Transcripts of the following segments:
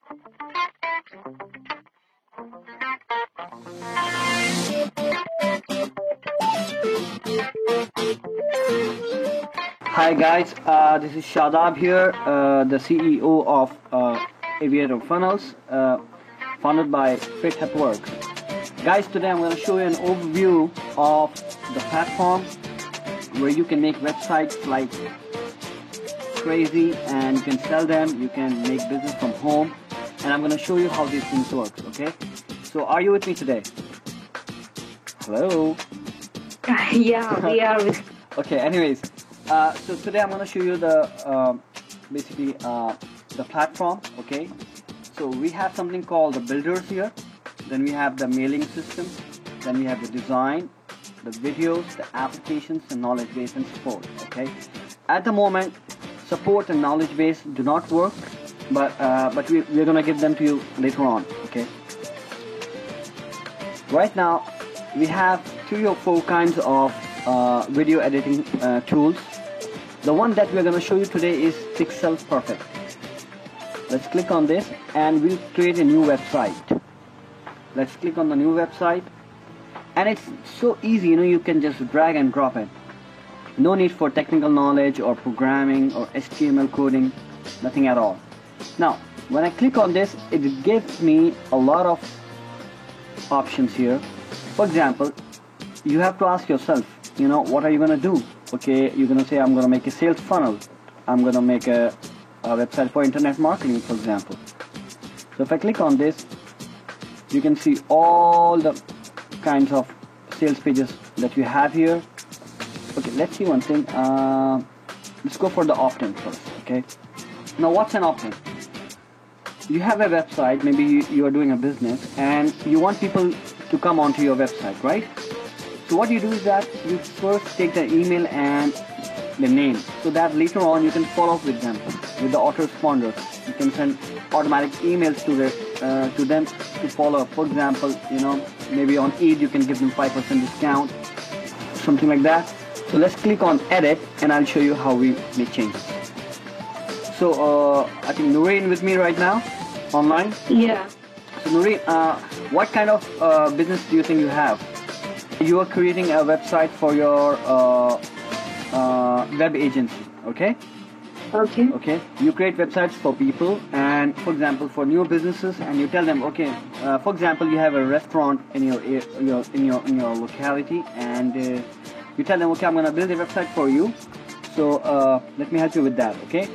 Hi guys, this is Shadab here, the CEO of Aviator Funnels, founded by Fit Works. Guys, today I'm going to show you an overview of the platform where you can make websites like crazy and you can sell them, you can make business from home, and I'm going to show you how these things work, okay? So are you with me today? Hello? Yeah, we are with. Okay, anyways, so today I'm going to show you the basically the platform, okay? So we have something called the builders here, then we have the mailing system, then we have the design, the videos, the applications, the knowledge base and support, okay? At the moment, support and knowledge base do not work, but we're going to give them to you later on, okay? Right now, we have 3 or 4 kinds of video editing tools. The one that we're going to show you today is Pixel Perfect. Let's click on this and we'll create a new website. Let's click on the new website, and it's so easy, you can just drag and drop it. No need for technical knowledge or programming or HTML coding, nothing at all. Now when I click on this, it gives me a lot of options here. For example, you have to ask yourself, what are you going to do? Okay, you're going to say, I'm going to make a sales funnel. I'm going to make a website for internet marketing, for example. So if I click on this, you can see all the kinds of sales pages that you have here. Okay, let's see one thing. Let's go for the opt-in first, okay? Now what's an opt-in? You have a website, maybe you are doing a business and you want people to come onto your website, right? So what you do is that you first take the email and the name, so that later on you can follow up with them with the autoresponders. You can send automatic emails to them to follow up. For example, maybe on Eid you can give them 5% discount, something like that. So let's click on edit and I'll show you how we make changes. So I think Noreen with me right now online. Yeah. So Noreen, what kind of business do you think you have? You are creating a website for your web agency, okay? Okay. Okay. You create websites for people, and for example, for new businesses, and you tell them, okay, for example, you have a restaurant in your locality, and you tell them, okay, I'm gonna build a website for you. So let me help you with that, okay?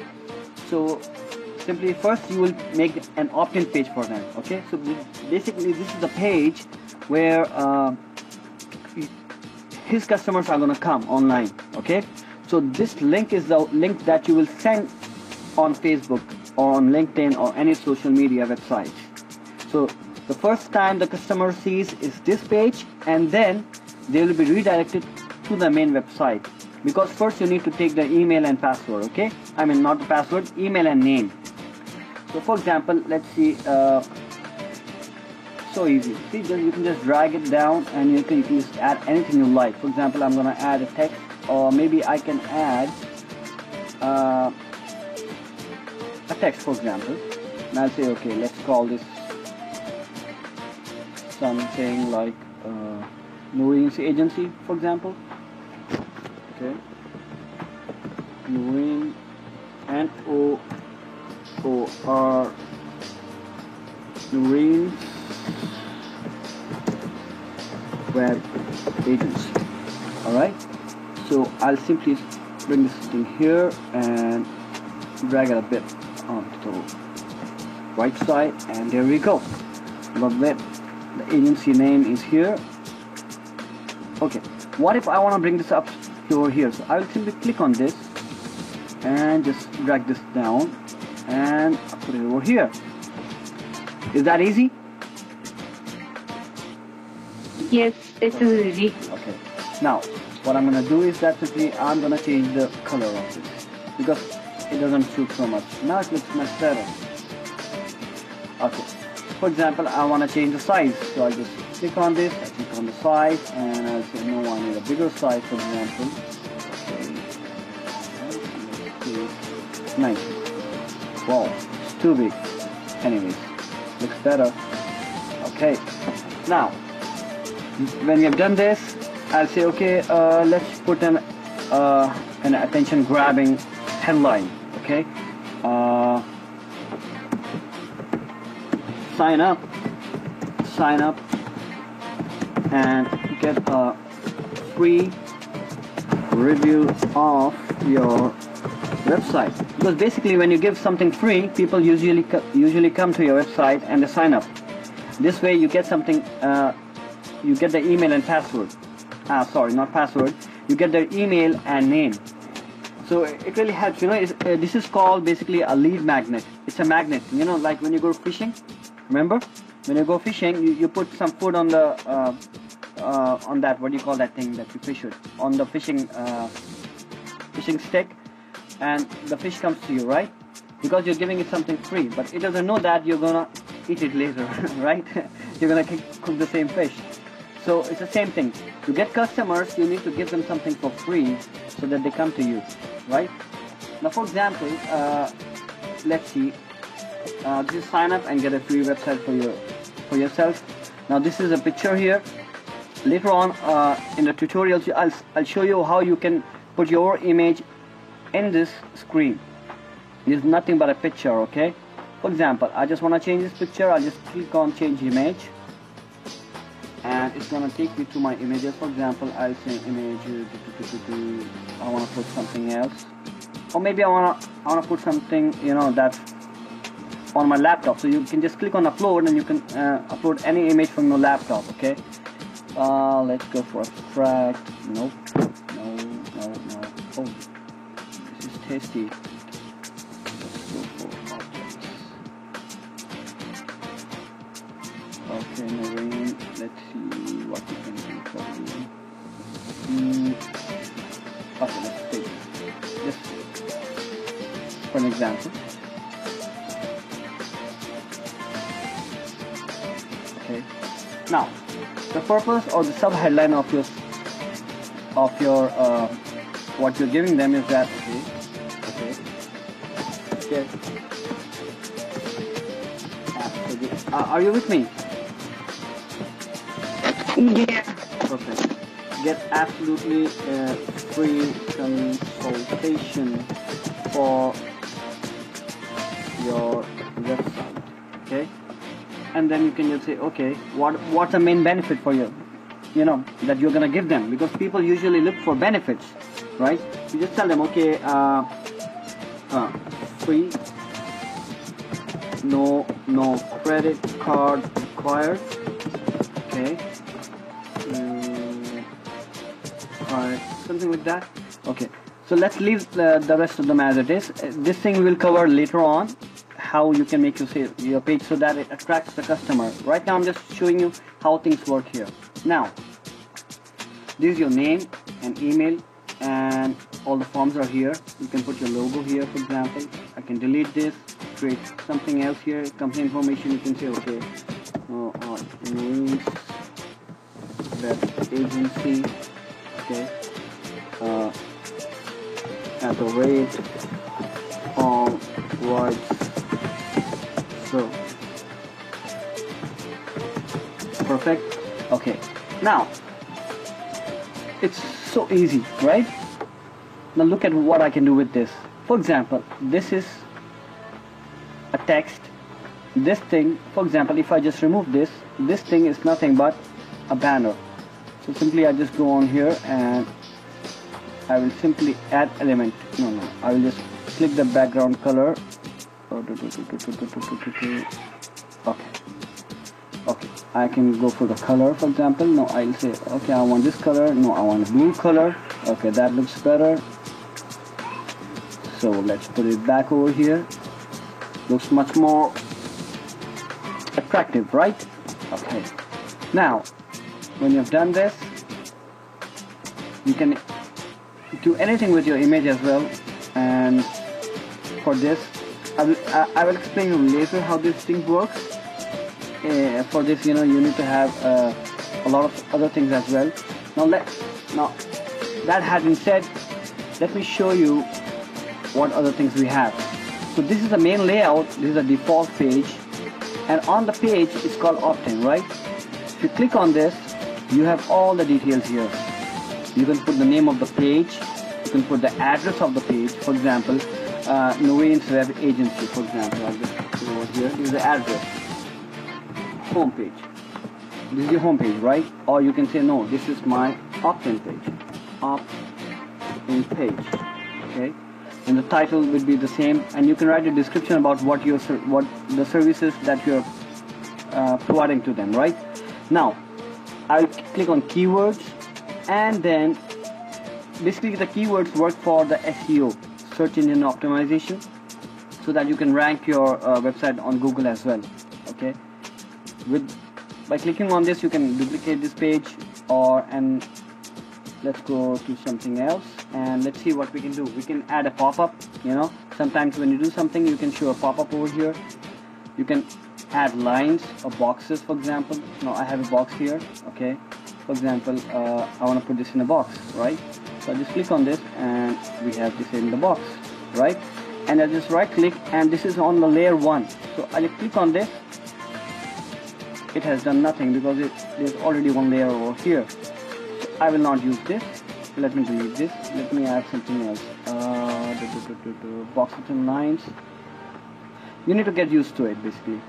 So simply first you will make an opt-in page for them, okay? So basically this is the page where his customers are gonna come online, okay? So this link is the link that you will send on Facebook or on LinkedIn or any social media website. So the first time the customer sees is this page, and then they will be redirected to the main website, because first you need to take the email and password, okay? I mean not the password, email and name. So for example, let's see, so easy. See, you can just drag it down and you can just add anything you like. For example, I'm gonna add a text, or maybe I can add a text, for example, and I'll say, okay, let's call this something like Noreen's agency, for example. Okay, Noreen, Noreen's web agency. Alright, so I'll simply bring this thing here and drag it a bit onto the right side, and there we go. The agency name is here. Okay, what if I want to bring this up to over here? So I'll simply click on this and just drag this down and put it over here. Is that easy? Yes, this is easy. Okay. Now, what I'm gonna do is that simply I'm gonna change the color of this because it doesn't suit so much. Now it looks much better. Okay. For example, I want to change the size, so I'll just click on this. I click on the size, and I'll say no, I need a bigger size, for example. Okay. 90. Wow, it's too big. anyways, looks better. Okay, now when we have done this, I'll say okay, let's put an attention grabbing headline. Okay, sign up and get a free review of your website, because basically when you give something free, people usually come to your website and they sign up. This way you get something, you get the email and password, sorry, not password, you get their email and name. So it really helps, you know. This is called basically a lead magnet. It's a magnet, you know, like when you go fishing. Remember, when you go fishing, you put some food on the on that, what do you call that thing that you fish with, on the fishing stick, and the fish comes to you, right? Because you're giving it something free, but it doesn't know that you're gonna eat it later, right? You're gonna cook the same fish. So it's the same thing. To get customers, you need to give them something for free so that they come to you, right? Now, for example, let's see. Just sign up and get a free website for yourself. Now, this is a picture here. Later on in the tutorials, I'll show you how you can put your image in this screen. This is nothing but a picture, okay? For example, I just want to change this picture. I'll just click on change image, and it's gonna take me to my images. For example, I'll say image. I want to put something else, or maybe I wanna put something, you know, that's on my laptop. So you can just click on upload, and you can upload any image from your laptop. Okay. Let's go for abstract. Nope. No. Oh, this is tasty. Let's go for objects. Okay, marine. Let's see what we can do for you. Okay, let's take this for an example. Okay. Now, the purpose or the sub-headline of your what you're giving them is that okay. Are you with me? Yeah. Perfect. Get absolutely free consultation for your website. Okay. And then you can just say, okay, what's the main benefit for you, you know, that you're gonna give them, because people usually look for benefits, right? You just tell them, okay, free, no credit card required, okay, something like that. Okay, so let's leave the rest of them as it is. This thing we will cover later on, how you can make your page so that it attracts the customer. Right now I'm just showing you how things work here. Now, this is your name and email, and all the forms are here. You can put your logo here, for example. I can delete this, create something else here. Company information, you can say, okay, news web agency, okay, at the rate all rights. So perfect. Okay, now it's so easy, right? Now look at what I can do with this. For example, this is a text. This thing, for example, if I just remove this thing is nothing but a banner. So simply I just go on here and I will simply add element. No, I will just click the background color. Okay, I can go for the color, for example. No, I'll say, okay, I want this color. No, I want a blue color. Okay, that looks better. So let's put it back over here. Looks much more attractive, right? Okay, now when you've done this, you can do anything with your image as well. And for this, I will explain you later how this thing works. For this, you know, you need to have a lot of other things as well. Now that having said, let me show you what other things we have. So this is the main layout. This is a default page. and on the page it's called opt-in, right? If you click on this, you have all the details here. You can put the name of the page, you can put the address of the page. For example, Naveen's Web Agency, for example. I'll just go over here. This is the address. Home page. This is your home page, right? Or you can say, no, this is my opt-in page. Opt-in page. Okay. And the title will be the same, and you can write a description about what the services that you're providing to them, right? Now, I'll click on keywords, and then basically the keywords work for the SEO, search engine optimization, so that you can rank your website on Google as well. Okay. By clicking on this, you can duplicate this page, and let's go to something else, and let's see what we can do. We can add a pop-up. Sometimes when you do something, you can show a pop-up over here. You can add lines or boxes, for example. Now I have a box here. Okay. For example, I want to put this in a box, right? So I just click on this, and we have this in the box, right? And I just right-click, and this is on the layer 1. So I just click on this. It has done nothing because there's already one layer over here. So I will not use this. Let me delete this. Let me add something else. Box button lines. You need to get used to it, basically.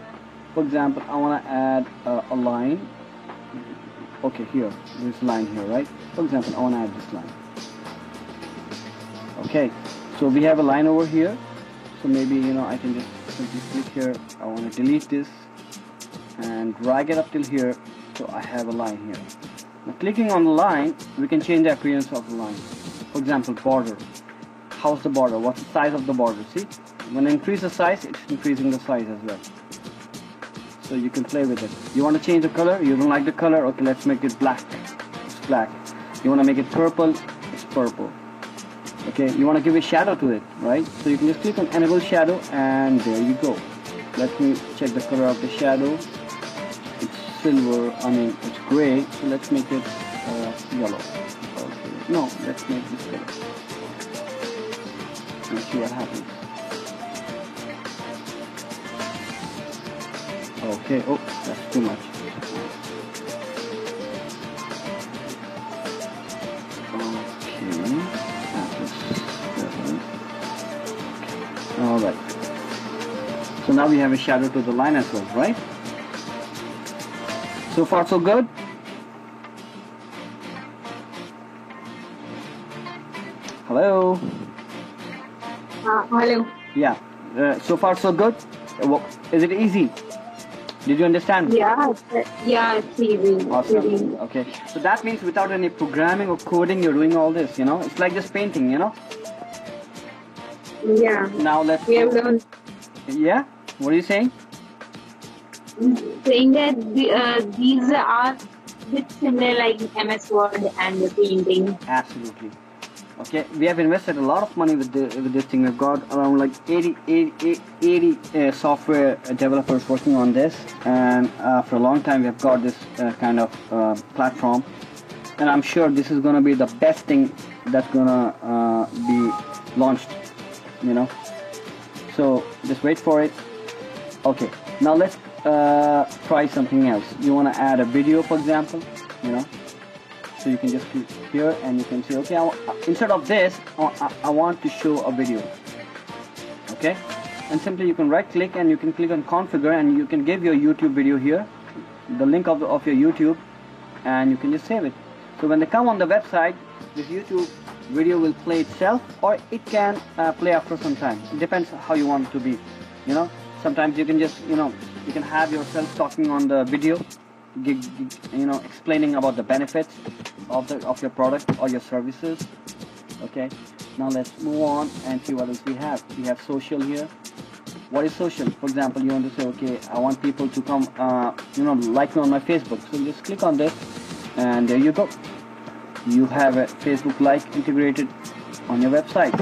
For example, I want to add a line. Okay, here, this line here, right? For example, I want to add this line. Okay, so we have a line over here. So maybe, I can just simply click here. I want to delete this and drag it up till here. So I have a line here. Now, clicking on the line, we can change the appearance of the line. For example, border. How's the border? What's the size of the border? See, when I increase the size, it's increasing the size as well. So you can play with it. You want to change the color? You don't like the color? Okay, let's make it black. It's black. You want to make it purple? It's purple. Okay, you want to give a shadow to it, right? So you can just click on enable shadow, and there you go. Let me check the color of the shadow. It's silver, it's gray. So let's make it yellow. Okay. No, let's make this color. Let's see what happens. Okay, oh, that's too much. Okay, that was seven. Alright. So now we have a shadow to the line as well, right? So far so good? Hello? Hello. Yeah, so far so good? Is it easy? Did you understand? Yeah, it's easy. Awesome. Easy. Okay, so that means without any programming or coding, you're doing all this, It's like just painting, Yeah. Now let's... We have learned. Yeah? What are you saying? Saying that these are bit similar like MS Word and the painting. Absolutely. Okay, we have invested a lot of money with this thing. We've got around like 80 software developers working on this, and for a long time we've got this kind of platform, and I'm sure this is going to be the best thing that's going to be launched, so just wait for it. Okay, now let's try something else. You want to add a video, for example, So you can just click here, and you can say, okay, instead of this, I want to show a video. Okay, and simply you can right click, and you can click on configure, and you can give your YouTube video here, the link of your YouTube, and you can just save it. So when they come on the website, this YouTube video will play itself, or it can play after some time. It depends how you want it to be. Sometimes you can just you can have yourself talking on the video, explaining about the benefits of your product or your services. Okay, now let's move on and see what else we have. We have social here. What is social? For example, you want to say, okay, I want people to come like me on my Facebook. So just click on this, and there you go. You have a Facebook like integrated on your website.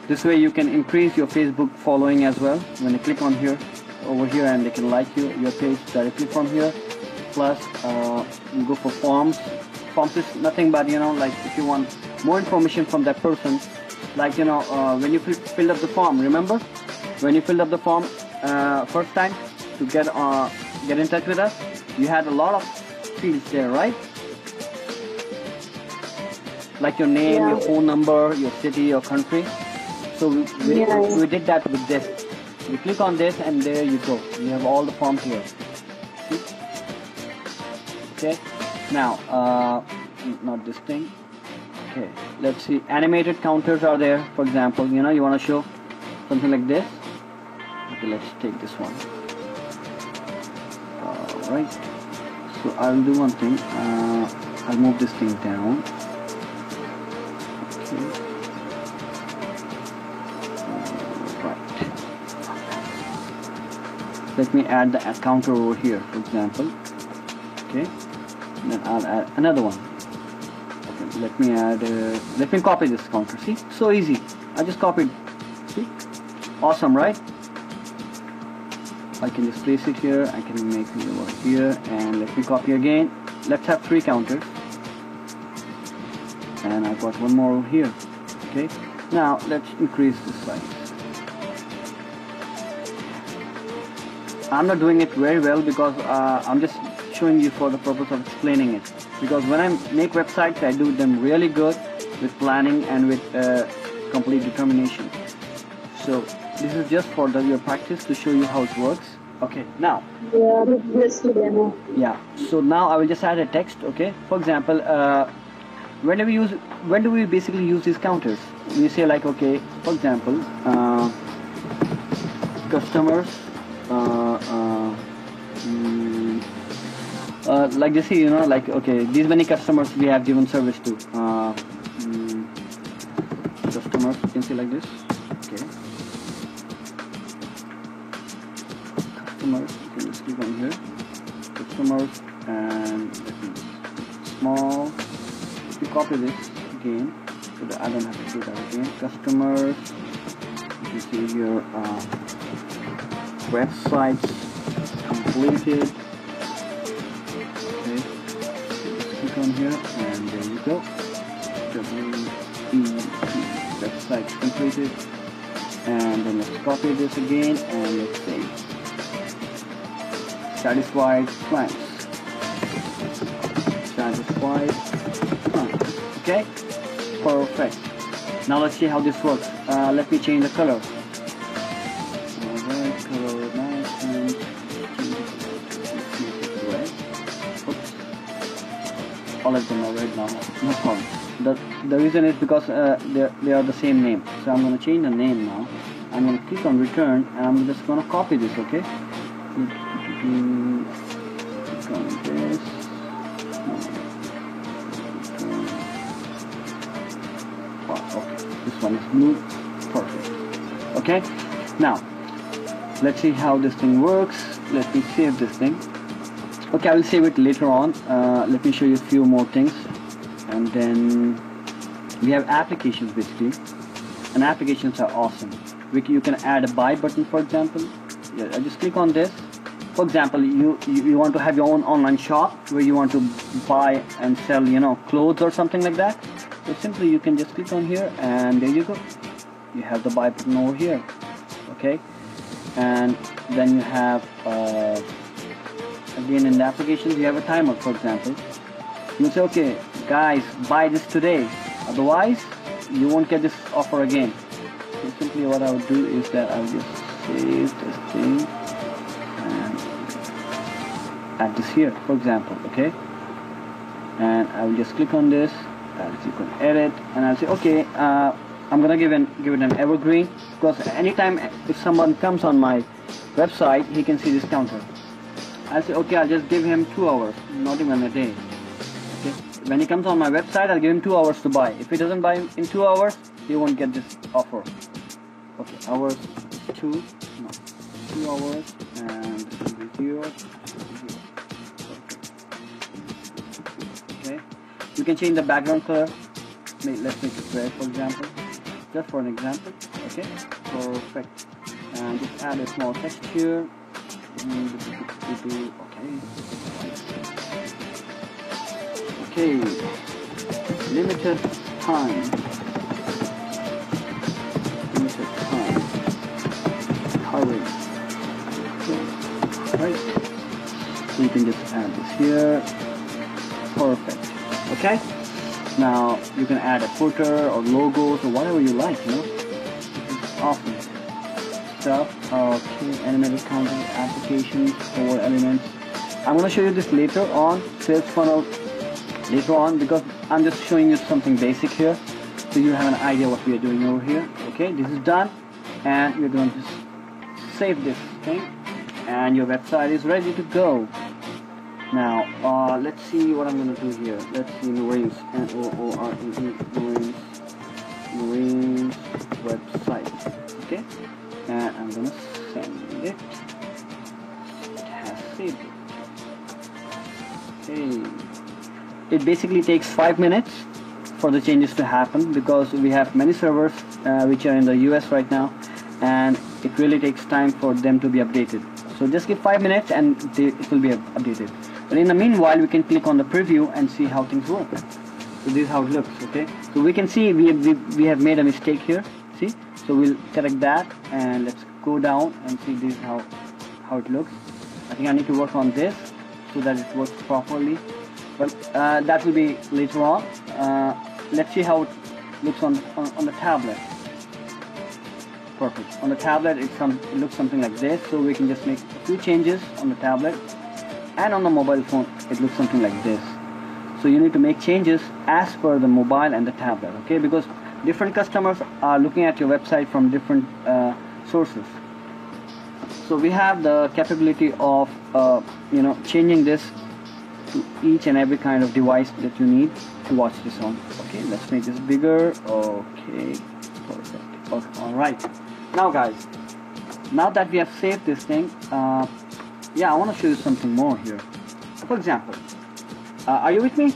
This way you can increase your Facebook following as well. When you click on here, over here, and they can like your page directly from here. Plus you go for forms. Forms is nothing but like if you want more information from that person, like when you filled up the form, remember when you filled up the form first time, to get in touch with us, you had a lot of fields there, right? Like your name, Yeah. your phone number, your city, your country. So we did that with this. You click on this and there you go. You have all the forms here. See? Okay. Now, not this thing. Okay. Let's see. Animated counters are there. For example, you want to show something like this. Okay, let's take this one. Alright. So I'll do one thing. I'll move this thing down. Okay. Let me add the counter over here, for example. Okay. And then I'll add another one. Okay. Let me copy this counter. See? So easy. I just copied. See? Awesome, right? I can just place it here. I can make it over here. And let me copy again. Let's have 3 counters. And I've got one more over here. Okay. Now let's increase the size. I'm not doing it very well because I'm just showing you for the purpose of explaining it. Because when I make websites, I do them really good with planning and with complete determination. So this is just for your practice to show you how it works. Okay, now. Yeah, just to demo. Yeah. So now I will just add a text. Okay. For example, when do we basically use these counters? We say like, okay, for example, customers. Like this here, like, okay, these many customers we have given service to. Customers, you can see like this. Okay. Customers, you can just click on here. Customers, and let me small. If you copy this again, so that I don't have to do that again. Customers, you can see here, websites completed. Okay, just click on here and there you go. Websites completed. And then let's copy this again and let's say satisfied clients. Satisfied clients. Okay, perfect. Now let's see how this works. Let me change the color. All of them are red now, no problem. The reason is because they are the same name. So I'm going to change the name now. I'm going to click on return and I'm just going to copy this, okay? Click on this. Okay, this one is blue. Perfect. Okay, now let's see how this thing works. Let me save this thing. Okay, I will save it later on. Let me show you a few more things. And then we have applications basically. And applications are awesome. You can add a buy button, for example. Yeah, I just click on this. For example, you want to have your own online shop where you want to buy and sell, clothes or something like that. So simply you can just click on here and there you go. You have the buy button over here. Okay. And then you have again in the applications you have a timer, for example. You say, okay guys, buy this today, otherwise you won't get this offer again. So simply what I would do is that I will just save this thing and add this here, for example. Okay, and I will just click on this as you can edit, and I'll say okay, I'm gonna give it an evergreen, because anytime if someone comes on my website he can see this counter. I'll say okay, I'll just give him 2 hours, not even a day. Okay, when he comes on my website I'll give him 2 hours to buy. If he doesn't buy in 2 hours he won't get this offer. Okay, hours 2 hours, and this will be 0. Okay, you can change the background color. Let's make it red, for example, just for an example. Okay, perfect. And just add a small text here. Okay, limited time. Hurry. Okay. right? So you can just add this here. Perfect. Okay. Now you can add a footer or logos or whatever you like. You know, awesome stuff. Okay, animated content applications for elements. I'm gonna show you this later on, sales funnel later on, because I'm just showing you something basic here, so you have an idea what we are doing over here. Okay, this is done, and we're going to save this thing, and your website is ready to go. Now, let's see what I'm going to do here. Let's see Noreen's, Noreen's website. Okay, and I'm going to send it. It has saved it. Okay. It basically takes 5 minutes for the changes to happen, because we have many servers which are in the US right now, and it really takes time for them to be updated. So just give 5 minutes and it will be updated. But in the meanwhile, we can click on the preview and see how things work. So this is how it looks. Okay, so we can see we have made a mistake here. See, so we'll correct that, and let's go down and see this how it looks. I think I need to work on this so that it works properly. But that will be later on. Let's see how it looks on the tablet. Perfect. On the tablet, it looks something like this. So we can just make a few changes on the tablet, and on the mobile phone, it looks something like this. So you need to make changes as per the mobile and the tablet. Okay, because different customers are looking at your website from different sources. So we have the capability of changing this to each and every kind of device that you need to watch this on. Okay, let's make this bigger. Okay, perfect. Okay, all right. Now guys, now that we have saved this thing, yeah, I want to show you something more here. For example, are you with me?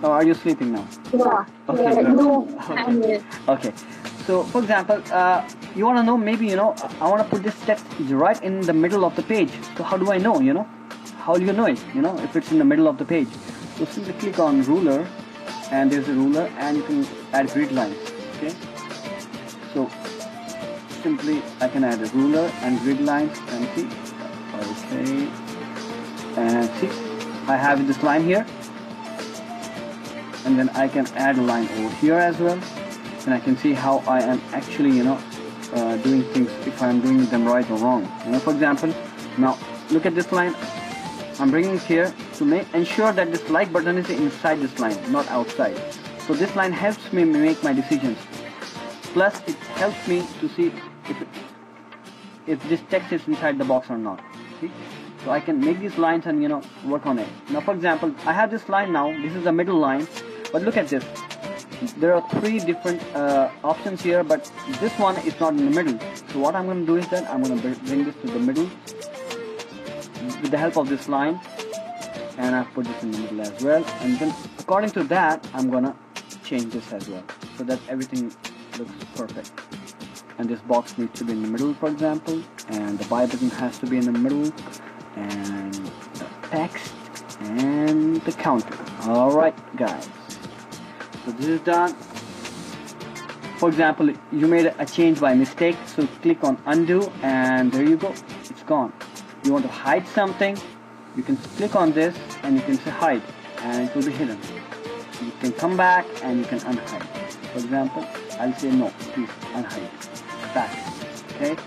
Or are you sleeping now? Yeah. Okay, Yeah, good. no, Okay. Okay. So for example, you want to know, maybe, I want to put this text right in the middle of the page. So how do I know, How do you know it, if it's in the middle of the page? So simply click on ruler, and there's a ruler, and you can add grid lines. Okay. So simply I can add a ruler and grid lines, and see. Okay. And see, I have this line here, and then I can add a line over here as well, and I can see how I am actually, doing things, if I am doing them right or wrong. For example, now look at this line. I'm bringing it here to ensure that this like button is inside this line, not outside. So this line helps me make my decisions. Plus, it helps me to see if this text is inside the box or not. See? So I can make these lines and work on it. Now, for example, I have this line now. This is the middle line, but look at this. There are 3 different options here, but this one is not in the middle. So what I'm going to do is that I'm going to bring this to the middle with the help of this line, and I've put this in the middle as well, and then according to that I'm gonna change this as well, so that everything looks perfect. And this box needs to be in the middle, for example, and the buy button has to be in the middle, and the text and the counter. Alright guys, so this is done. For example, you made a change by mistake, so click on undo, and there you go, it's gone. You want to hide something, you can click on this and you can say hide, and it will be hidden. You can come back and you can unhide. For example, I'll say no, please unhide. Back. Okay.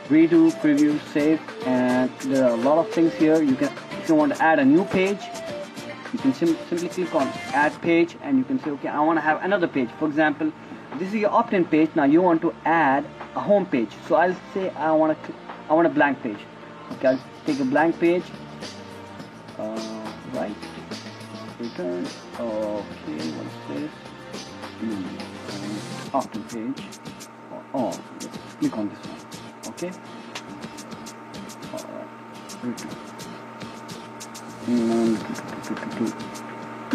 Redo, preview, save, and there are a lot of things here. You can, if you want to add a new page, you can simply click on add page, and you can say, okay, I want to have another page. For example, this is your opt-in page. Now you want to add a home page. So I'll say I want a blank page. Okay, I'll take a blank page. Right. Return. Okay, what's this? Opt-in page. Let's click on this one. Okay. Return.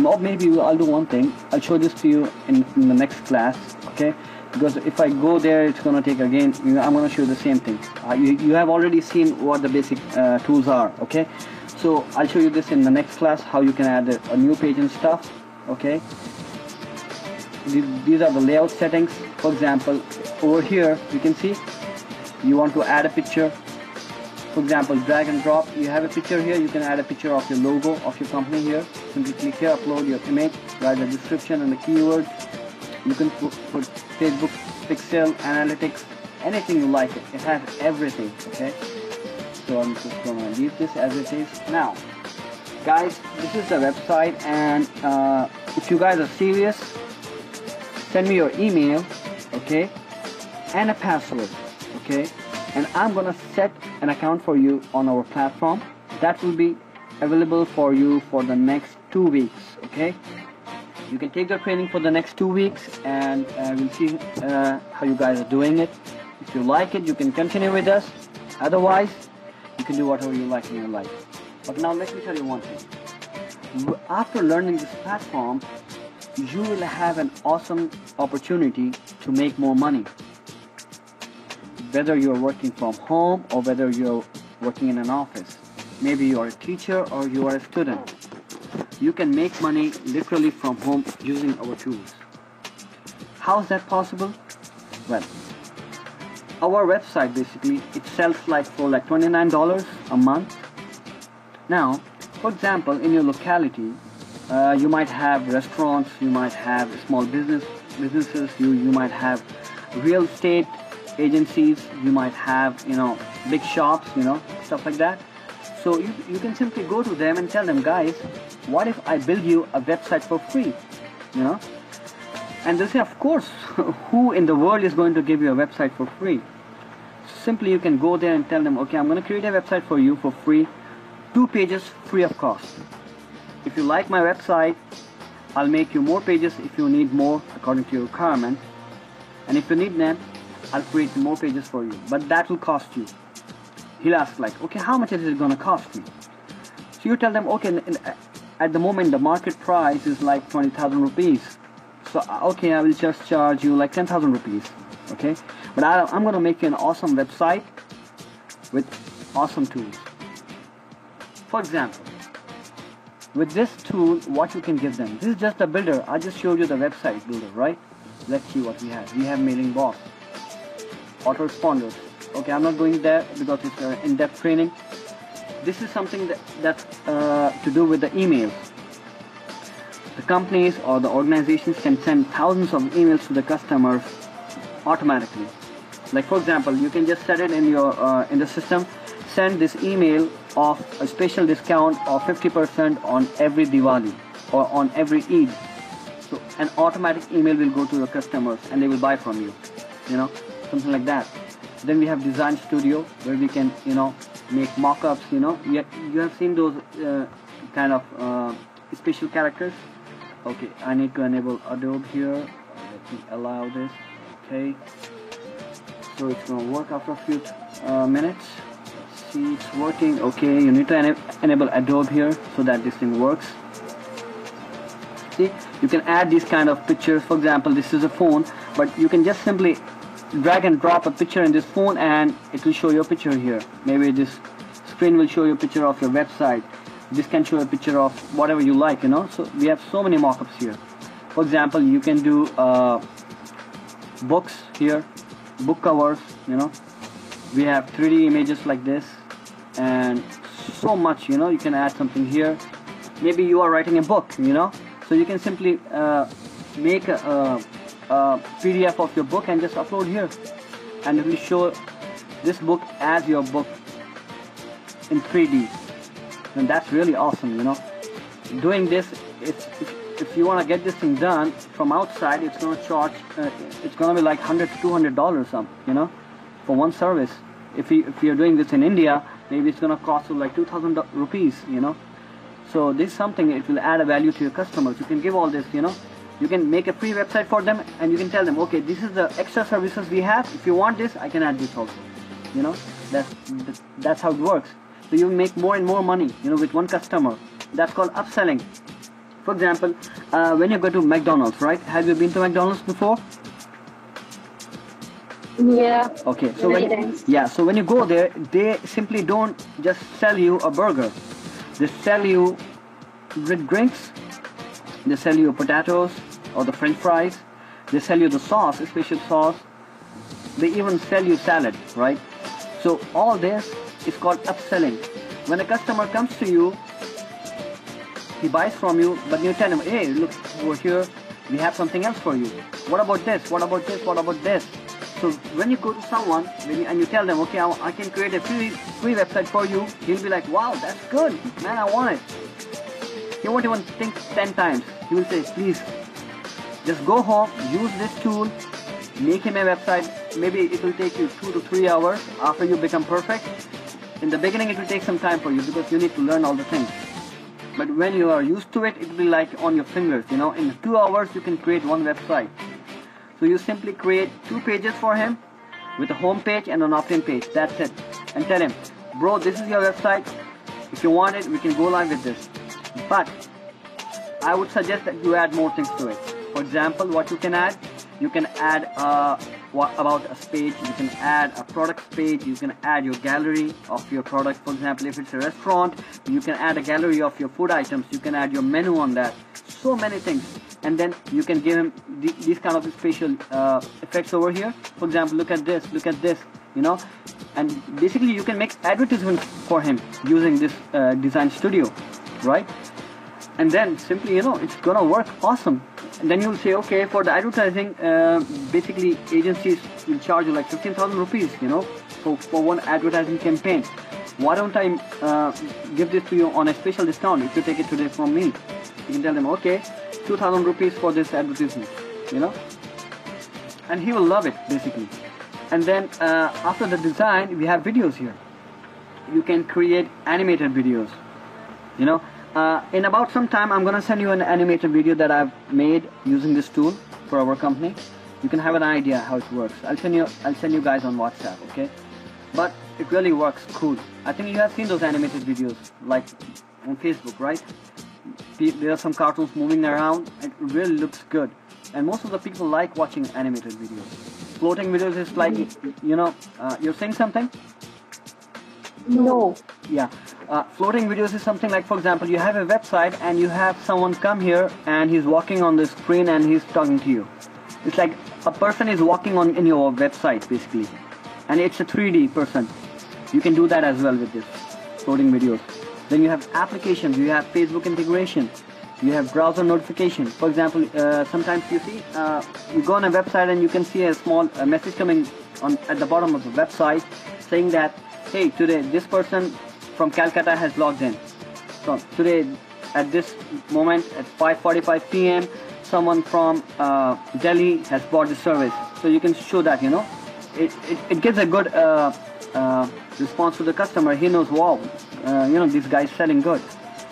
Or maybe I'll do one thing. I'll show this to you in the next class. Okay. Because if I go there, it's gonna take again. I'm gonna show you the same thing. You have already seen what the basic tools are. Okay, so I'll show you this in the next class, how you can add a new page and stuff. Okay, these are the layout settings. For example, over here you can see you want to add a picture. For example, drag and drop. You have a picture here, you can add a picture of your logo of your company here. Simply click here, upload your image, write the description and the keywords. You can put Facebook pixel, analytics, anything you like it. It has everything, okay? So I'm just gonna leave this as it is. Now, guys, this is the website, and if you guys are serious, send me your email, okay, and a password, okay, and I'm gonna set an account for you on our platform that will be available for you for the next 2 weeks, okay. You can take the training for the next 2 weeks, and we'll see how you guys are doing it. If you like it, you can continue with us. Otherwise, you can do whatever you like in your life. But now let me tell you one thing. After learning this platform, you will have an awesome opportunity to make more money. Whether you're working from home or whether you're working in an office. Maybe you're a teacher or you are a student. You can make money literally from home using our tools. How is that possible? Well, our website basically, it sells for like $29 a month. Now, for example, in your locality, you might have restaurants, you might have small businesses, you might have real estate agencies, you might have, big shops, stuff like that. So you can simply go to them and tell them, guys, what if I build you a website for free, And they'll say, of course, who in the world is going to give you a website for free? Simply you can go there and tell them, okay, I'm going to create a website for you for free, 2 pages free of cost. If you like my website, I'll make you more pages if you need more according to your requirement. And if you need them, I'll create more pages for you. But that will cost you. He'll ask okay, how much is it going to cost me? So you tell them, okay, at the moment the market price is like 20,000 rupees. So okay, I will just charge you like 10,000 rupees. Okay, but I'm going to make you an awesome website with awesome tools. For example, with this tool, what you can give them. This is just a builder. I just showed you the website builder, right? Let's see what we have. We have Mailing Boss, autoresponders. Okay, I'm not going there because it's in-depth training. This is something that's to do with the emails. The companies or the organizations can send thousands of emails to the customers automatically. Like for example, you can just set it in your in the system. Send this email of a special discount of 50% on every Diwali or on every Eid. So an automatic email will go to your customers and they will buy from you. Something like that. Then we have Design Studio where we can make mock-ups. You have seen those kind of special characters. Okay, I need to enable Adobe here. Let me allow this. Okay, so it's going to work after a few minutes. Let's see, it's working. Okay, you need to enable Adobe here so that this thing works. See, you can add these kind of pictures. For example, this is a phone, but you can just simply drag and drop a picture in this phone and it will show your picture here. Maybe this screen will show you a picture of your website. This can show a picture of whatever you like, So we have so many mockups here. For example, you can do books here, book covers, We have 3D images like this and so much, You can add something here. Maybe you are writing a book, So you can simply make a PDF of your book and just upload here. And it will show this book as your book in 3D. And that's really awesome, Doing this, if you want to get this thing done from outside, it's going to charge, it's going to be like $100 to $200, for one service. If you're doing this in India, maybe it's going to cost you like 2,000 rupees, So this is something, it will add a value to your customers. You can give all this, You can make a free website for them and you can tell them, okay, this is the extra services we have. If you want this, I can add this also. That's how it works. So you make more and more money, with one customer. That's called upselling. For example, when you go to McDonald's, right? Have you been to McDonald's before? Yeah. Okay. So when you go there, they simply don't just sell you a burger. They sell you drinks. They sell you potatoes or the French fries. They sell you the sauce, a special sauce. They even sell you salad, right? So all this is called upselling. When a customer comes to you, he buys from you, but you tell him, hey, look over here, we have something else for you. What about this? What about this? What about this? So when you go to someone and you tell them, okay, I can create a free website for you, he'll be like, wow, that's good, man, I want it. He won't even think 10 times. He will say, please, just go home, use this tool, make him a website. Maybe it will take you 2 to 3 hours after you become perfect. In the beginning, it will take some time for you because you need to learn all the things. But when you are used to it, it will be like on your fingers, you know. In 2 hours, you can create one website. So you simply create 2 pages for him with a home page and an opt-in page. That's it. And tell him, bro, this is your website. If you want it, we can go live with this. But I would suggest that you add more things to it. For example, what you can add about us page, you can add a products page, you can add your gallery of your product. For example, if it's a restaurant, you can add a gallery of your food items, you can add your menu on that. So many things. And then you can give him these kind of special effects over here. For example, look at this, you know. And basically you can make advertisements for him using this design studio, right? And then simply, you know, it's gonna work awesome. And then you'll say, okay, for the advertising, basically agencies will charge you like 15,000 rupees, you know, for one advertising campaign. Why don't I give this to you on a special discount if you take it today from me? You can tell them, okay, 2,000 rupees for this advertisement, you know, and he will love it basically. And then after the design, we have videos here. You can create animated videos, you know. In about some time, I'm gonna send you an animated video that I've made using this tool for our company. You can have an idea how it works. I'll send you guys on WhatsApp, okay? But it really works cool. I think you have seen those animated videos like on Facebook, right? There are some cartoons moving around. It really looks good, and most of the people like watching animated videos. Floating videos is like, you know, you're saying something? No. Yeah. Floating videos is something like, for example, you have a website and you have someone come here and he's walking on the screen and he's talking to you. It's like a person is walking in your website basically, and it's a 3D person. You can do that as well with this floating videos. Then you have applications, you have Facebook integration, you have browser notification. For example, sometimes you see, you go on a website and you can see a small message coming at the bottom of the website saying that, hey, today this person from Calcutta has logged in. So today at this moment at 5:45 p.m. someone from Delhi has bought the service. So you can show that, you know. It gives a good response to the customer. He knows, wow, you know, this guy is selling good.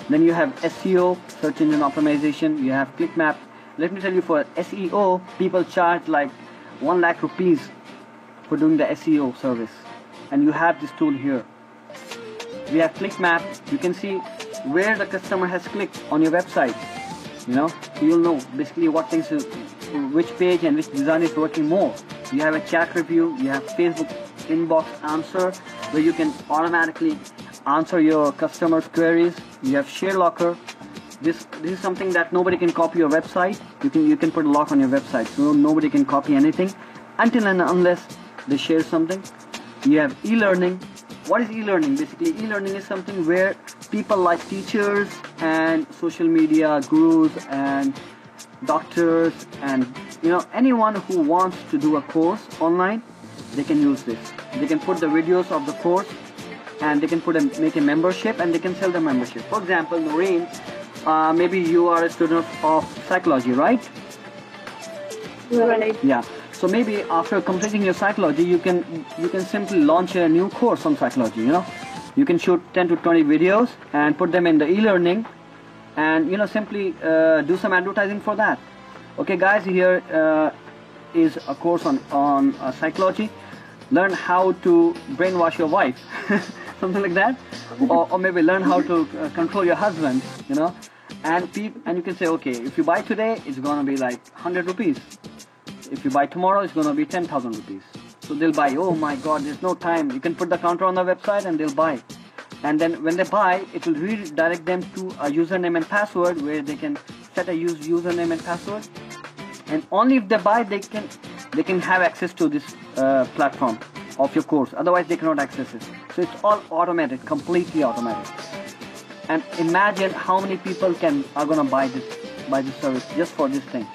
Then you have SEO, search engine optimization. You have ClickMap. Let me tell you, for SEO, people charge like 1 lakh rupees for doing the SEO service. And you have this tool here. We have ClickMap. You can see where the customer has clicked on your website. You know, you'll know basically what things, which page and which design is working more. You have a chat review. You have Facebook inbox answer, where you can automatically answer your customers' queries. You have ShareLocker. This is something that nobody can copy your website. You can put a lock on your website, so nobody can copy anything until and unless they share something. You have e-learning. What is e-learning? Basically, e-learning is something where people like teachers and social media gurus and doctors and, you know, anyone who wants to do a course online, they can use this. They can put the videos of the course and they can make a membership, and they can sell the membership. For example, Noreen, maybe you are a student of psychology, right? Right. Yeah. So maybe after completing your psychology, you can simply launch a new course on psychology. You know, you can shoot 10 to 20 videos and put them in the e-learning, and, you know, simply do some advertising for that. Okay, guys, here is a course on psychology. Learn how to brainwash your wife, something like that, or maybe learn how to control your husband. You know, and you can say, okay, if you buy today, it's gonna be like 100 rupees. If you buy tomorrow, it's gonna be 10,000 rupees. So they'll buy. Oh my God, there's no time. You can put the counter on the website and they'll buy. And then when they buy, it will redirect them to a username and password, where they can set a username and password. And only if they buy, they can have access to this platform of your course. Otherwise, they cannot access it. So it's all automated, completely automated. And imagine how many people are gonna buy this service just for this thing.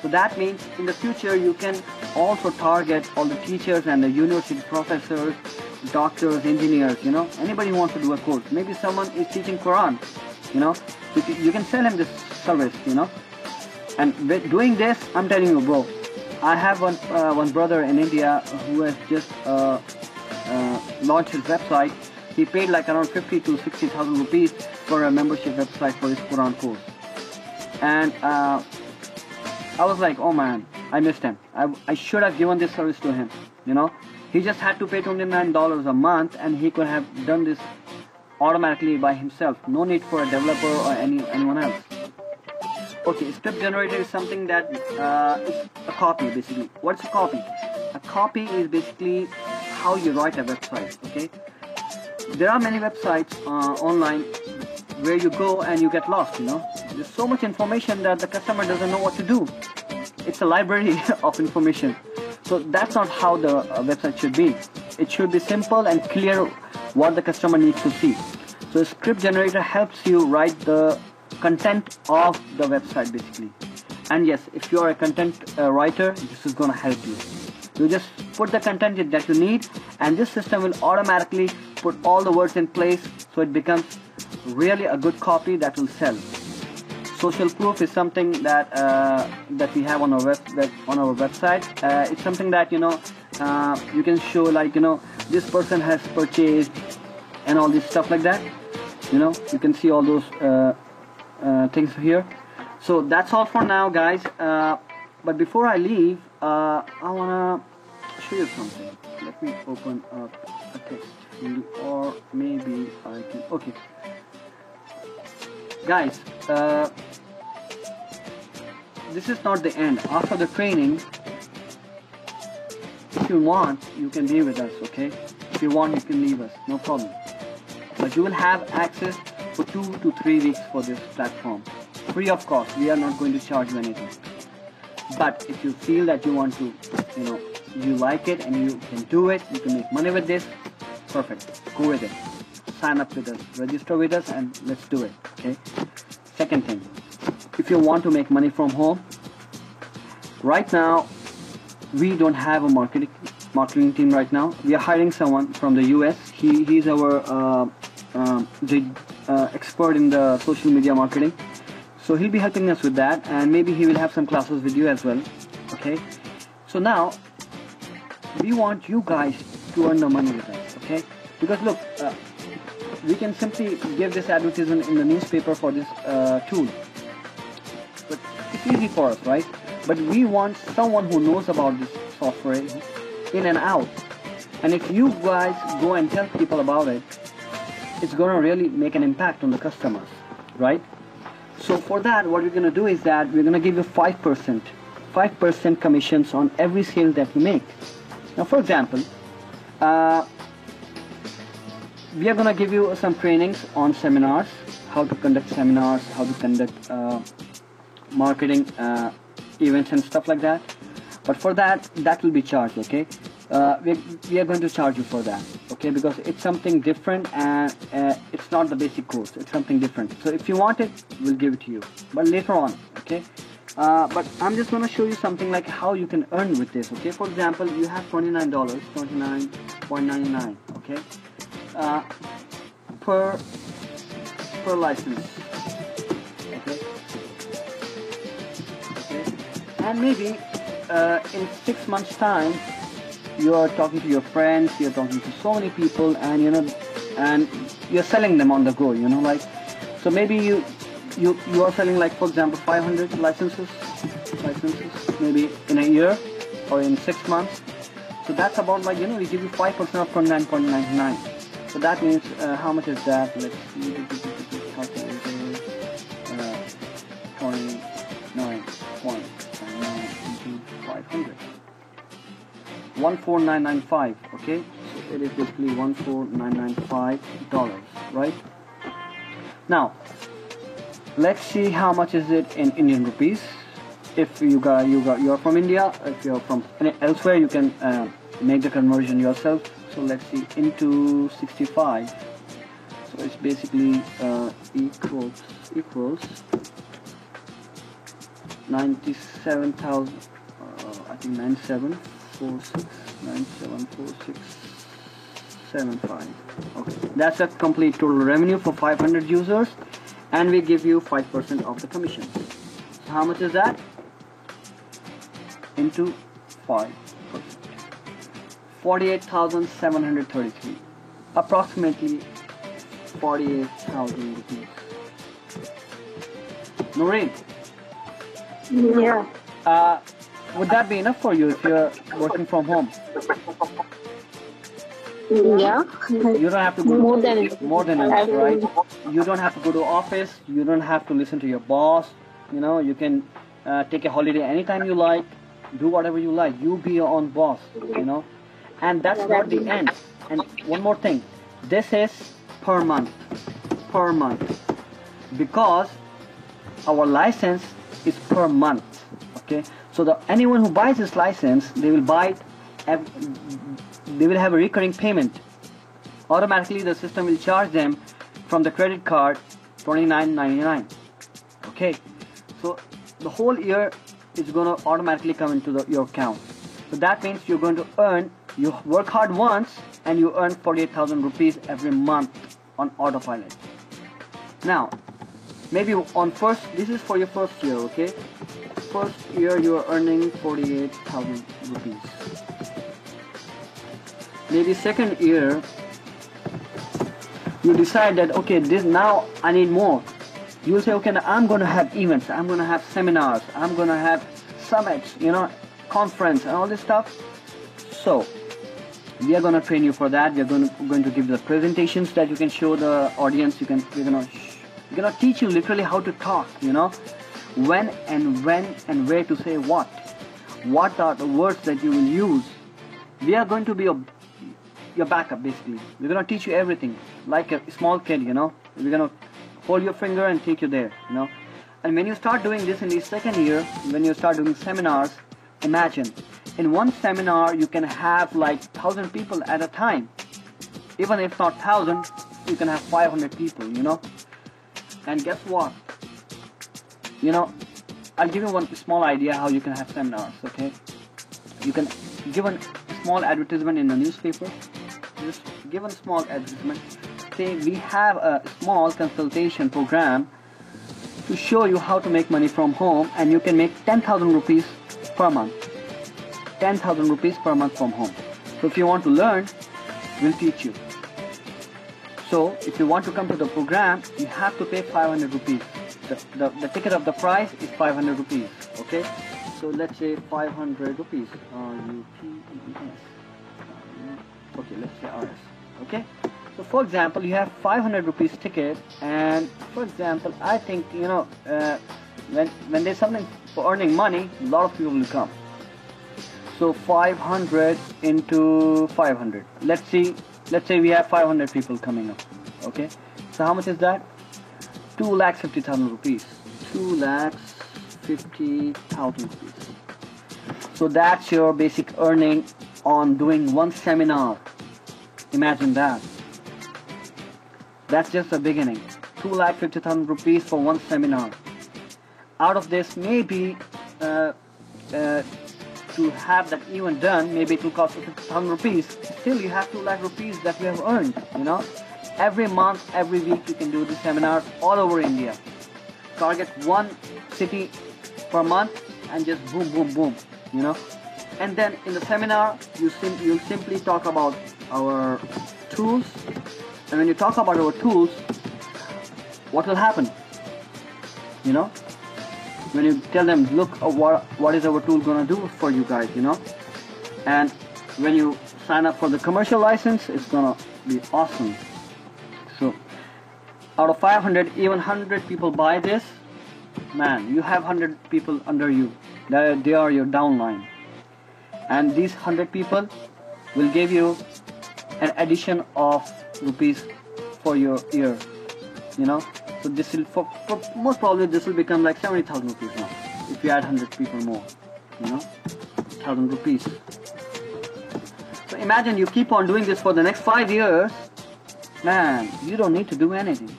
So that means in the future you can also target all the teachers and the university professors, doctors, engineers, anybody who wants to do a course. Maybe someone is teaching Quran, you can sell him this service, And with doing this, I'm telling you, bro, I have one brother in India who has just launched his website. He paid like around 50 to 60,000 rupees for a membership website for his Quran course. And I was like, oh man, I missed him. I should have given this service to him, He just had to pay $29 a month and he could have done this automatically by himself. No need for a developer or anyone else. Okay, script generator is something that is a copy basically. What's a copy? A copy is basically how you write a website, okay? There are many websites online where you go and you get lost, There's so much information that the customer doesn't know what to do. It's a library of information. So that's not how the website should be. It should be simple and clear what the customer needs to see. So a script generator helps you write the content of the website basically. And yes, if you are a content writer, this is going to help you. You just put the content that you need and this system will automatically put all the words in place so it becomes really a good copy that will sell. Social proof is something that we have on our website. It's something that you can show like this person has purchased and all this stuff like that. You can see all those things here. So that's all for now, guys. But before I leave, I wanna show you something. Let me open up a text field, or maybe I can. Okay, guys. This is not the end. After the training, if you want, you can be with us, okay? If you want, you can leave us, no problem. But you will have access for 2 to 3 weeks for this platform, free of cost. We are not going to charge you anything. But if you feel that you want to, you like it and you can do it, you can make money with this, perfect. Go with it. Sign up with us, register with us, and let's do it, okay? Second thing. If you want to make money from home, right now we don't have a marketing team right now. We are hiring someone from the US. He's our expert in the social media marketing. So he'll be helping us with that, and maybe he will have some classes with you as well. Okay. So now we want you guys to earn the money with us. Okay. Because look, we can simply give this advertisement in the newspaper for this tool. But it's easy for us, right? But we want someone who knows about this software in and out. And if you guys go and tell people about it, it's going to really make an impact on the customers, right? So for that, what we're going to do is that we're going to give you 5% commissions on every sale that you make. Now, for example, we are going to give you some trainings on seminars, how to conduct seminars, how to conduct marketing events and stuff like that. But for that will be charged, okay? We are going to charge you for that, okay? Because it's something different, and it's not the basic course. It's something different. So if you want it, we'll give it to you, but later on, okay? But I'm just going to show you something like how you can earn with this, okay? For example, you have $29, $29.99, okay? Per license, okay? And maybe in 6 months' time, you are talking to your friends, you're talking to so many people, and and you're selling them on the go, like, so maybe you are selling, like, for example, 500 licenses maybe in a year or in 6 months. So that's about, like, we give you 5% of $29.99. So that means how much is that? Let's see, 500. 14995, okay? So it is basically $14995, right? Now, let's see how much is it in Indian rupees. If you are from India, if you're from elsewhere, you can make the conversion yourself. So let's see, into 65. So it's basically equals 97,000. I think 9746974675. Okay, that's a complete total revenue for 500 users, and we give you 5% of the commission. So how much is that? Into 5%. 48,733. Approximately 48,000 rupees. Noreen, Yeah. would that be enough for you if you're working from home? Yeah. You don't have to go More than enough. more than enough, right? You don't have to go to office. You don't have to listen to your boss. You know, you can take a holiday anytime you like. Do whatever you like. You be your own boss. You know, and that's not the end. And one more thing, this is per month, because our license is per month. Okay, so anyone who buys this license, they will buy it. They will have a recurring payment. Automatically, the system will charge them from the credit card $29.99. Okay, so the whole year is going to automatically come into your account. So that means you're going to earn. You work hard once and you earn 48,000 rupees every month on autopilot. Now, maybe this is for your first year, okay? First year you are earning 48,000 rupees. Maybe second year you decide that, okay, now I need more. You'll say, okay, now I'm going to have events, I'm going to have seminars, I'm going to have summits, conference and all this stuff. So we are going to train you for that. We're going to give you the presentations that you can show the audience. We're going to teach you literally how to talk, when and where to say what are the words that you will use. We are going to be your backup, basically. We're going to teach you everything like a small kid. We're going to hold your finger and take you there. And when you start doing this in the second year, when you start doing seminars, imagine in one seminar you can have like 1,000 people at a time. Even if not 1,000, you can have 500 people. And guess what? I'll give you one small idea how you can have seminars. Okay, you can give a small advertisement in the newspaper. Just give a small advertisement. Say we have a small consultation program to show you how to make money from home, and you can make 10,000 rupees per month. 10,000 rupees per month from home. So if you want to learn, we'll teach you. So if you want to come to the program, you have to pay 500 rupees. The ticket of the price is 500 rupees. Okay, so let's say 500 rupees. RUPES. Okay, let's say RS. Okay, so for example, you have 500 rupees ticket, and for example, I think when there's something for earning money, a lot of people will come. So 500 into 500. Let's say we have 500 people coming up. Okay, so how much is that? 2,50,000 rupees. 2,50,000 rupees. So that's your basic earning on doing one seminar. Imagine that. That's just the beginning. 2,50,000 rupees for one seminar. Out of this, maybe to have that event done, maybe it will cost 50,000 rupees. Still, you have 2,00,000 rupees that you have earned. Every month, every week, you can do these seminars all over India. Target one city per month and just boom, boom, boom. And then in the seminar, you'll simply talk about our tools. And when you talk about our tools, what will happen? When you tell them, look, what is our tool gonna do for you guys? And when you sign up for the commercial license, it's gonna be awesome. So out of 500, even 100 people buy this, man, you have 100 people under you. They are your downline. And these 100 people will give you an addition of rupees for your year. So this will, for most probably, this will become like 70,000 rupees now. If you add 100 people more, 1,000 rupees. So imagine you keep on doing this for the next 5 years, man, you don't need to do anything.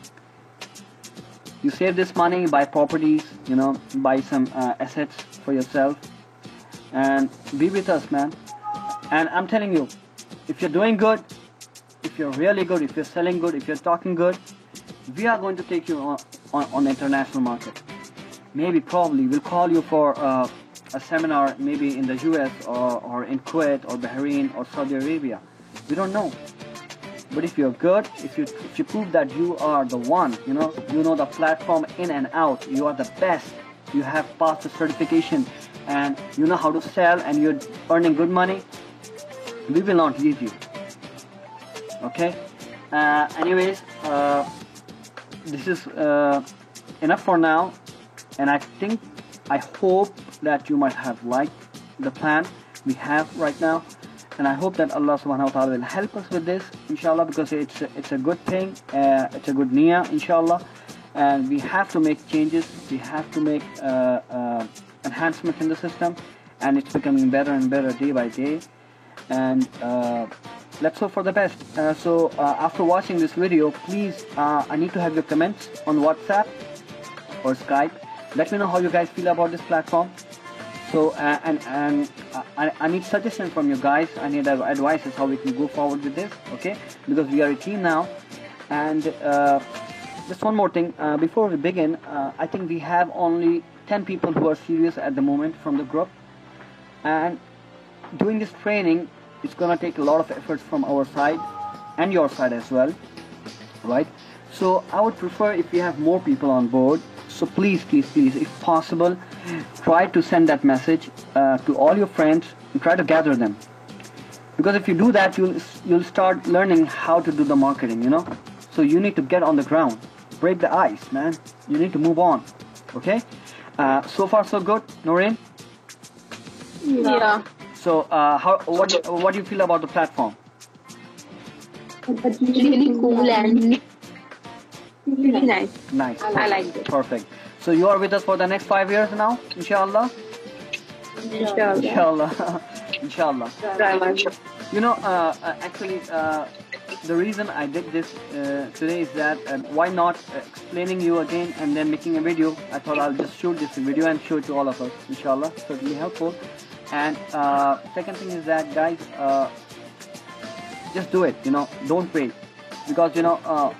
You save this money, buy properties, you know, buy some assets for yourself, and be with us, man. And I'm telling you, if you're doing good, if you're really good, if you're selling good, if you're talking good, we are going to take you on the international market. Maybe, probably, we'll call you for a seminar, maybe in the US or in Kuwait or Bahrain or Saudi Arabia. We don't know. But if you're good, if you prove that you are the one, you know the platform in and out, you are the best, you have passed the certification, and you know how to sell, and you're earning good money, we will not leave you. Okay? Anyways, this is enough for now, and I hope that you might have liked the plan we have right now. And I hope that Allah subhanahu wa ta'ala will help us with this, inshallah, because it's a good thing, it's a good niyyah, inshallah, and we have to make changes, we have to make enhancements in the system, and it's becoming better and better day by day, and let's hope for the best. So after watching this video, please, I need to have your comments on WhatsApp or Skype. Let me know how you guys feel about this platform. So I need suggestions from you guys. I need advices how we can go forward with this, okay? Because we are a team now. And just one more thing, before we begin, I think we have only 10 people who are serious at the moment from the group. And doing this training, it's gonna take a lot of efforts from our side and your side as well, right? So I would prefer if we have more people on board. So please, if possible, try to send that message to all your friends and try to gather them. Because if you do that, you'll start learning how to do the marketing, you know. So you need to get on the ground, break the ice, man. You need to move on, okay? So far so good, Noreen? Yeah. So what do you feel about the platform? It's really cool and really nice. Nice. I like it. Perfect. So you are with us for the next 5 years now, inshallah? Inshallah. Inshallah. You know, actually, the reason I did this today is that why not explaining you again and then making a video. I thought I'll just shoot this video and show it to all of us, inshallah. So it'll be helpful. And second thing is that, guys, just do it, you know, don't wait. Because, you know,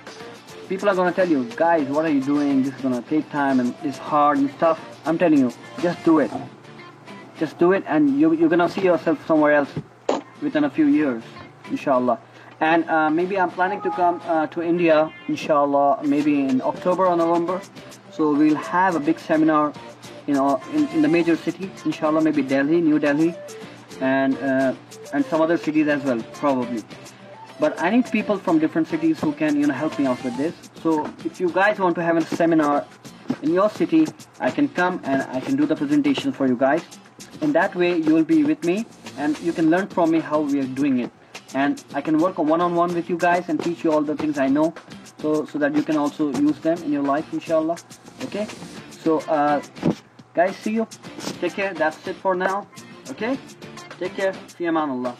people are going to tell you, guys, what are you doing? This is going to take time and it's hard and stuff. I'm telling you, just do it. Just do it, and you're going to see yourself somewhere else within a few years, inshallah. And maybe I'm planning to come to India, inshallah, maybe in October or November. So we'll have a big seminar, you know, in the major city, inshallah, maybe Delhi, New Delhi, and some other cities as well, probably. But I need people from different cities who can, you know, help me out with this. So if you guys want to have a seminar in your city, I can come and I can do the presentation for you guys. In that way, you will be with me and you can learn from me how we are doing it. And I can work one-on-one with you guys and teach you all the things I know, so that you can also use them in your life, inshallah. Okay? So, guys, see you. Take care. That's it for now. Okay? Take care. Fi aman Allah.